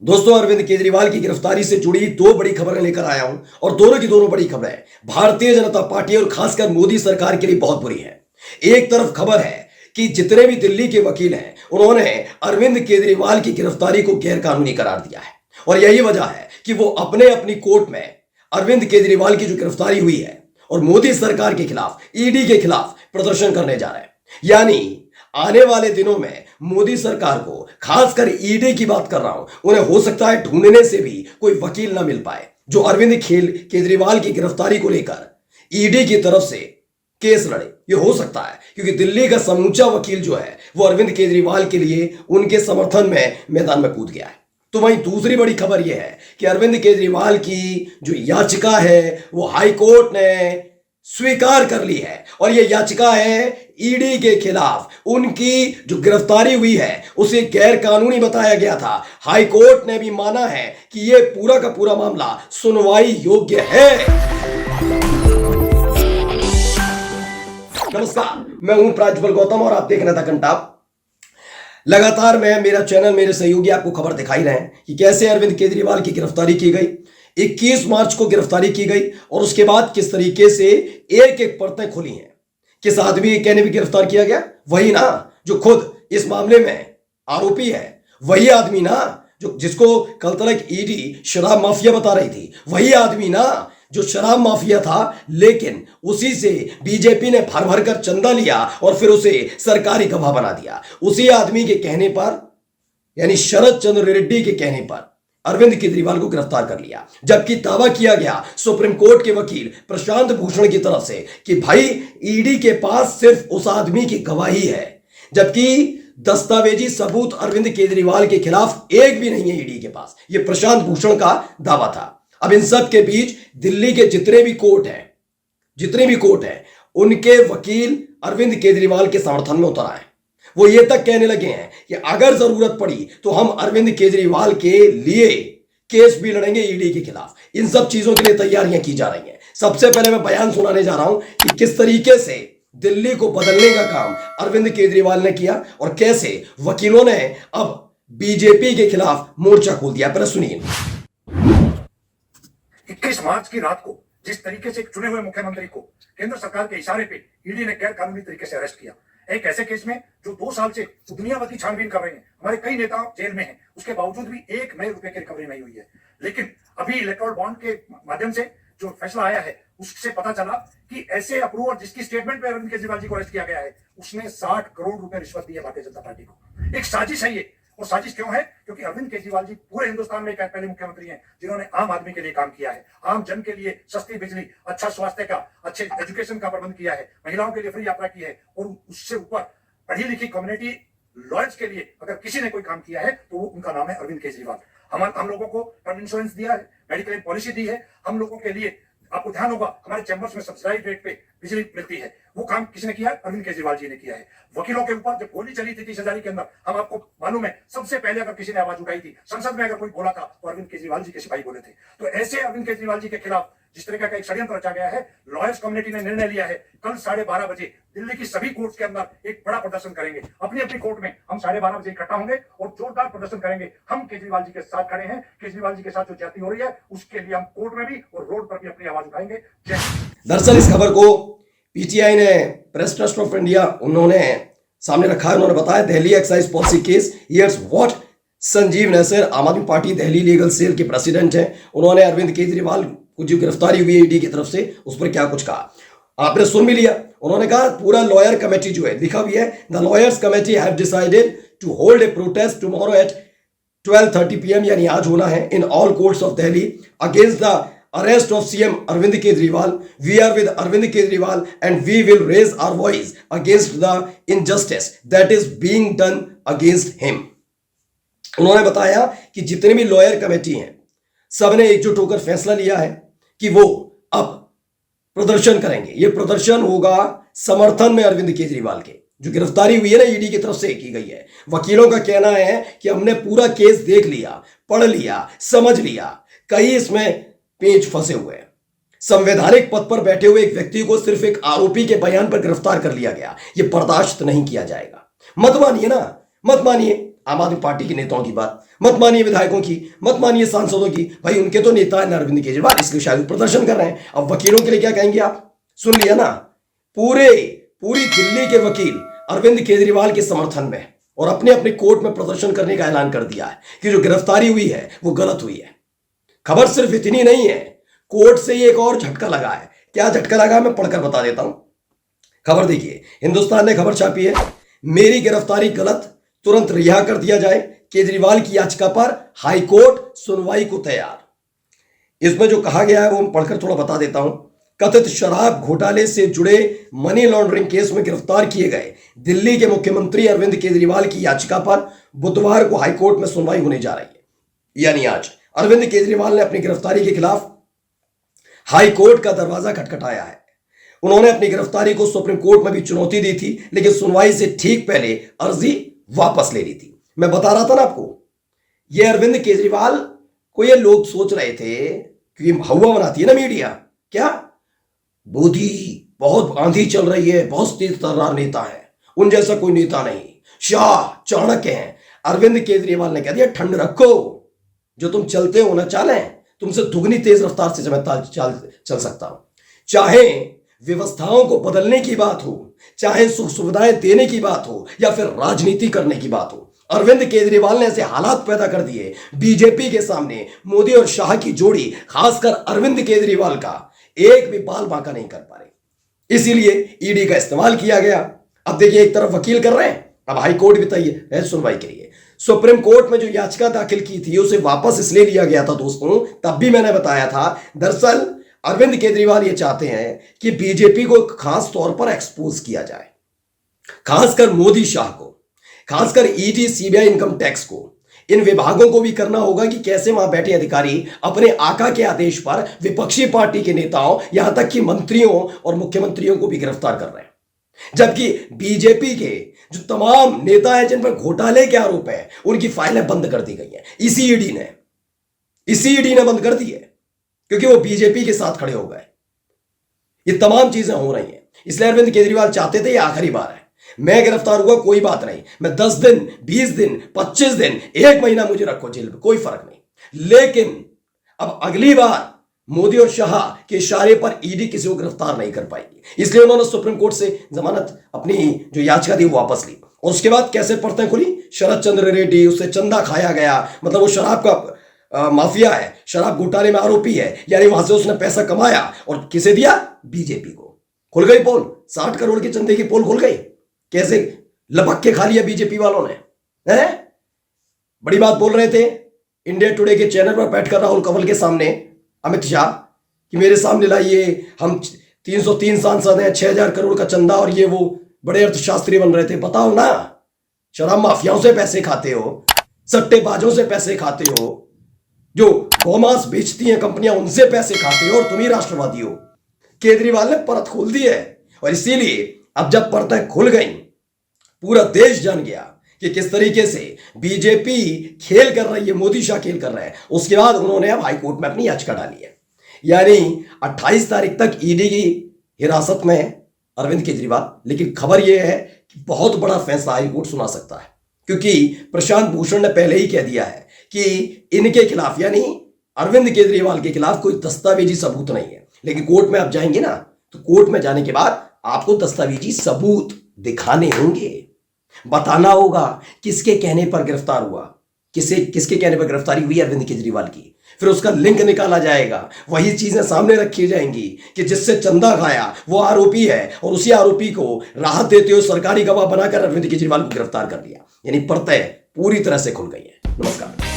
दोस्तों, अरविंद केजरीवाल की गिरफ्तारी से जुड़ी दो बड़ी खबरें लेकर आया हूं और दोनों की दोनों बड़ी खबरें भारतीय जनता पार्टी और खासकर मोदी सरकार के लिए बहुत बुरी है। एक तरफ खबर है कि जितने भी दिल्ली के वकील हैं उन्होंने अरविंद केजरीवाल की गिरफ्तारी को गैरकानूनी करार दिया है और यही वजह है कि वो अपने अपनी कोर्ट में अरविंद केजरीवाल की जो गिरफ्तारी हुई है और मोदी सरकार के खिलाफ, ईडी के खिलाफ प्रदर्शन करने जा रहे हैं। यानी आने वाले दिनों में मोदी सरकार को, खासकर ईडी की बात कर रहा हूं, उन्हें हो सकता है ढूंढने से भी कोई वकील ना मिल पाए जो अरविंद केजरीवाल की गिरफ्तारी को लेकर ईडी की तरफ से केस लड़े। ये हो सकता है क्योंकि दिल्ली का समूचा वकील जो है वो अरविंद केजरीवाल के लिए उनके समर्थन में मैदान में कूद गया है। तो वहीं दूसरी बड़ी खबर यह है कि अरविंद केजरीवाल की जो याचिका है वो हाई कोर्ट ने स्वीकार कर ली है और यह याचिका है ईडी के खिलाफ। उनकी जो गिरफ्तारी हुई है उसे गैर कानूनी बताया गया था। हाई कोर्ट ने भी माना है कि यह पूरा का पूरा मामला सुनवाई योग्य है। नमस्कार, मैं हूं प्राज्वल गौतम और आप देख रहे थे कंटाप। लगातार मेरा चैनल, मेरे सहयोगी आपको खबर दिखाई रहे हैं कि कैसे अरविंद केजरीवाल की गिरफ्तारी की गई। 21 मार्च को गिरफ्तारी की गई और उसके बाद किस तरीके से एक एक परतें खुली हैं। किस आदमी के कहने भी गिरफ्तार किया गया? वही ना जो खुद इस मामले में आरोपी है, वही आदमी ना जिसको कल तक ईडी शराब माफिया बता रही थी, वही आदमी ना जो शराब माफिया था, लेकिन उसी से बीजेपी ने भर भर कर चंदा लिया और फिर उसे सरकारी गवाह बना दिया। उसी आदमी के कहने पर, यानी शरद चंद्र रेड्डी के कहने पर अरविंद केजरीवाल को गिरफ्तार कर लिया। जबकि दावा किया गया सुप्रीम कोर्ट के वकील प्रशांत भूषण की तरफ से कि भाई ईडी के पास सिर्फ उस आदमी की गवाही है, जबकि दस्तावेजी सबूत अरविंद केजरीवाल के खिलाफ एक भी नहीं है ईडी के पास। यह प्रशांत भूषण का दावा था। अब इन सब के बीच दिल्ली के जितने भी कोर्ट हैं, उनके वकील अरविंद केजरीवाल के समर्थन में उतर आए। वो ये तक कहने लगे हैं कि अगर जरूरत पड़ी तो हम अरविंद केजरीवाल के लिए केस भी लड़ेंगे ईडी के खिलाफ। इन सब चीजों के लिए तैयारियां की जा रही हैं। सबसे पहले मैं बयान सुनाने जा रहा हूं कि किस तरीके से दिल्ली को बदलने का काम अरविंद केजरीवाल ने किया और कैसे वकीलों ने अब बीजेपी के खिलाफ मोर्चा खोल दिया। पहले सुनिए। 21 मार्च की रात को जिस तरीके से एक चुने हुए मुख्यमंत्री को केंद्र सरकार के इशारे पे ईडी ने गैर कानूनी तरीके से अरेस्ट किया, एक ऐसे केस में जो 2 साल से दुनियाभर छानबीन कर रहे हैं, हमारे कई नेता जेल में हैं, उसके बावजूद भी एक नए रुपए की रिकवरी नहीं हुई है। लेकिन अभी इलेक्टोरल बॉन्ड के माध्यम से जो फैसला आया है उससे पता चला कि ऐसे अप्रूवर जिसकी स्टेटमेंट में अरविंद केजरीवाल जी को अरेस्ट किया गया है, उसने 60 करोड़ रुपए रिश्वत दी है भारतीय जनता पार्टी को। एक साजिश है ये। और साजिश क्यों है? क्योंकि अरविंद केजरीवाल जी पूरे हिंदुस्तान में एक पहले मुख्यमंत्री हैं जिन्होंने आम आदमी के लिए काम किया है, आम जन के लिए सस्ती बिजली, अच्छा स्वास्थ्य का, अच्छे एजुकेशन का प्रबंध किया है, महिलाओं के लिए फ्री यात्रा की है। और उससे ऊपर पढ़ी लिखी कम्युनिटी लॉयर्स के लिए अगर किसी ने कोई काम किया है तो वो उनका नाम है अरविंद केजरीवाल। हम लोगों को टर्म इंश्योरेंस दिया है, मेडिक्लेम पॉलिसी दी है। हम लोगों के लिए, आपको ध्यान होगा, हमारे चैंबर्स में सब्सिडाइज रेट पे बिजली मिलती है। वो काम किसने किया है? अरविंद केजरीवाल जी ने किया है। वकीलों के ऊपर जब गोली चली थी 30,000 के अंदर, हम आपको मालूम है सबसे पहले अगर किसी ने आवाज उठाई थी, संसद में अगर कोई बोला था तो अरविंद केजरीवाल जी के सिपाही बोले थे। तो ऐसे अरविंद केजरीवाल जी के खिलाफ जिस तरह का एक षड्यंत्र रचा गया है, लॉयर्स कम्युनिटी ने निर्णय लिया है कल 12:30 बजे दिल्ली की सभी कोर्ट्स के अंदर एक बड़ा प्रदर्शन करेंगे। अपनी अपनी कोर्ट में हम 12:30 बजे इकट्ठा होंगे और जोरदार प्रदर्शन करेंगे। हम केजरीवाल जी के साथ खड़े हैं। केजरीवाल जी के साथ जो ज्यादती हो रही है उसके लिए हम कोर्ट में भी और रोड पर भी अपनी आवाज उठाएंगे। दरअसल इस खबर को पीटीआई ने, प्रेस ट्रस्ट ऑफ इंडिया, उन्होंने सामने रखा है। उन्होंने बताया Delhi excise policy case, here's what Sanjeev Nasiar, Aam Aadmi Party Delhi legal cell के प्रेसिडेंट हैं, उन्होंने अरविंद केजरीवाल को जो गिरफ्तारी हुई है ईडी की तरफ से उस पर क्या कुछ कहा, आपने सुन भी लिया। उन्होंने कहा पूरा लॉयर कमेटी जो है, लिखा भी है, the lawyers committee have decided to hold a protest tomorrow at 12:30 PM, यानी आज होना है, in all courts of Delhi against the arrest of CM Arvind Kejriwal. We are with Arvind Kejriwal and we will raise our voice against the injustice that is being done against him. उन्होंने बताया कि जितने भी lawyer committee हैं सबने एकजुट होकर फैसला लिया है कि वो अब प्रदर्शन करेंगे। ये प्रदर्शन होगा समर्थन में अरविंद केजरीवाल के। जो गिरफ्तारी हुई है ना ईडी की तरफ से की गई है, वकीलों का कहना है कि हमने पूरा केस देख लिया, पढ़ लिया, समझ लिया, कई इसमें पेच फंसे हुए हैं। संवैधानिक पद पर बैठे हुए एक व्यक्ति को सिर्फ एक आरोपी के बयान पर गिरफ्तार कर लिया गया। यह बर्दाश्त नहीं किया जाएगा। मत मानिए ना, मत मानिए। आम आदमी पार्टी के नेताओं की बात, मत मानिए विधायकों की, मत मानिए सांसदों की। भाई उनके तो नेता है अरविंद केजरीवाल, इसलिए शायद प्रदर्शन कर रहे हैं। अब वकीलों के लिए क्या कहेंगे आप? सुन लिया ना, पूरी दिल्ली के वकील अरविंद केजरीवाल के समर्थन में और अपने अपने कोर्ट में प्रदर्शन करने का ऐलान कर दिया है कि जो गिरफ्तारी हुई है वो गलत हुई है। खबर सिर्फ इतनी नहीं है, कोर्ट से ये एक और झटका लगा है। क्या झटका लगा मैं पढ़कर बता देता हूं। खबर देखिए, हिंदुस्तान ने खबर छापी है, मेरी गिरफ्तारी गलत, तुरंत रिहा कर दिया जाए, केजरीवाल की याचिका पर हाईकोर्ट सुनवाई को तैयार। इसमें जो कहा गया है वो मैं पढ़कर थोड़ा बता देता हूं। कथित शराब घोटाले से जुड़े मनी लॉन्ड्रिंग केस में गिरफ्तार किए गए दिल्ली के मुख्यमंत्री अरविंद केजरीवाल की याचिका पर बुधवार को हाईकोर्ट में सुनवाई होने जा रही है। यानी आज अरविंद केजरीवाल ने अपनी गिरफ्तारी के खिलाफ हाईकोर्ट का दरवाजा खटखटाया है। उन्होंने अपनी गिरफ्तारी को सुप्रीम कोर्ट में भी चुनौती दी थी, लेकिन सुनवाई से ठीक पहले अर्जी वापस ले ली थी। मैं बता रहा था ना आपको, ये अरविंद केजरीवाल को ये लोग सोच रहे थे कि हवा बनाती है ना मीडिया, क्या मोदी बहुत आंधी चल रही है, बहुत तेज तर्रार नेता है, उन जैसा कोई नेता नहीं, शाह चाणक्य हैं। अरविंद केजरीवाल ने कह दिया ठंड रखो, जो तुम चलते हो ना चालें, तुमसे दुगनी तेज रफ्तार से मैं चल सकता हूं। चाहे व्यवस्थाओं को बदलने की बात हो, चाहे सुख सुविधाएं देने की बात हो, या फिर राजनीति करने की बात हो, अरविंद केजरीवाल ने ऐसे हालात पैदा कर दिए बीजेपी के सामने। मोदी और शाह की जोड़ी, खासकर अरविंद केजरीवाल का, एक भी बाल बांका नहीं कर पा रहे, इसीलिए ईडी का इस्तेमाल किया गया। अब देखिए, एक तरफ वकील कर रहे हैं, अब हाईकोर्ट भी तैयार है सुनवाई के लिए। सुप्रीम कोर्ट में जो याचिका दाखिल की थी उसे वापस इसलिए लिया गया था दोस्तों, तब भी मैंने बताया था, दरअसल अरविंद केजरीवाल ये चाहते हैं कि बीजेपी को खास तौर पर एक्सपोज किया जाए, खासकर मोदी शाह को, खासकर ईडी सीबीआई इनकम टैक्स को। इन विभागों को भी करना होगा कि कैसे वहां बैठे अधिकारी अपने आका के आदेश पर विपक्षी पार्टी के नेताओं, यहां तक कि मंत्रियों और मुख्यमंत्रियों को भी गिरफ्तार कर रहे हैं। जबकि बीजेपी के जो तमाम नेता हैं जिन पर घोटाले के आरोप है, उनकी फाइलें बंद कर दी गई हैं। इसी ईडी ने बंद कर दी है, क्योंकि वो बीजेपी के साथ खड़े हो गए। ये तमाम चीजें हो रही हैं, इसलिए अरविंद केजरीवाल चाहते थे ये आखिरी बार है, मैं गिरफ्तार हुआ कोई बात नहीं, मैं 10 दिन 20 दिन 25 दिन 1 महीना मुझे रखो जेल में, कोई फर्क नहीं। लेकिन अब अगली बार मोदी और शाह के इशारे पर ईडी किसी को गिरफ्तार नहीं कर पाएगी, इसलिए उन्होंने सुप्रीम कोर्ट से जमानत, अपनी जो याचिका थी वो वापस ली। और उसके बाद कैसे परतें खुली, शरद चंद्र रेड्डी, उससे चंदा खाया गया, मतलब वो शराब का माफिया है, शराब घोटाले में आरोपी है, यानी वहां से उसने पैसा कमाया और किसे दिया, बीजेपी को। खुल गई पोल, 60 करोड़ के चंदे की पोल खुल गई, कैसे लपक के खा लिया बीजेपी वालों ने, है? बड़ी बात बोल रहे थे इंडिया टुडे के चैनल पर बैठकर राहुल कंवल के सामने अमित शाह कि मेरे सामने लाइए, हम 303 सांसद हैं, 6000 करोड़ का चंदा, और ये वो बड़े अर्थशास्त्री बन रहे थे। बताओ ना, शराब माफियाओं से पैसे खाते हो, सट्टेबाजों से पैसे खाते हो, जो गौमांस बेचती हैं कंपनियां उनसे पैसे खाते हो, और तुम ही राष्ट्रवादी हो। केजरीवाल ने परत खोल दी है, और इसीलिए अब जब परतें खुल गई, पूरा देश जान गया कि किस तरीके से बीजेपी खेल कर रही है, मोदी शाह खेल कर रहे हैं। उसके बाद उन्होंने अब हाईकोर्ट में अपनी याचिका डाली है, यानी 28 तारीख तक ईडी की हिरासत में अरविंद केजरीवाल। लेकिन खबर यह है कि बहुत बड़ा फैसला हाईकोर्ट सुना सकता है, क्योंकि प्रशांत भूषण ने पहले ही कह दिया है कि इनके खिलाफ, यानी अरविंद केजरीवाल के खिलाफ कोई दस्तावेजी सबूत नहीं है। लेकिन कोर्ट में आप जाएंगे ना, तो कोर्ट में जाने के बाद आपको दस्तावेजी सबूत दिखाने होंगे, बताना होगा किसके कहने पर गिरफ्तार हुआ, किसके कहने पर गिरफ्तारी हुई अरविंद केजरीवाल की। फिर उसका लिंक निकाला जाएगा, वही चीजें सामने रखी जाएंगी कि जिससे चंदा खाया वो आरोपी है, और उसी आरोपी को राहत देते हुए सरकारी गवाह बनाकर अरविंद केजरीवाल को गिरफ्तार कर लिया। यानी परतें पूरी तरह से खुल गई है। नमस्कार।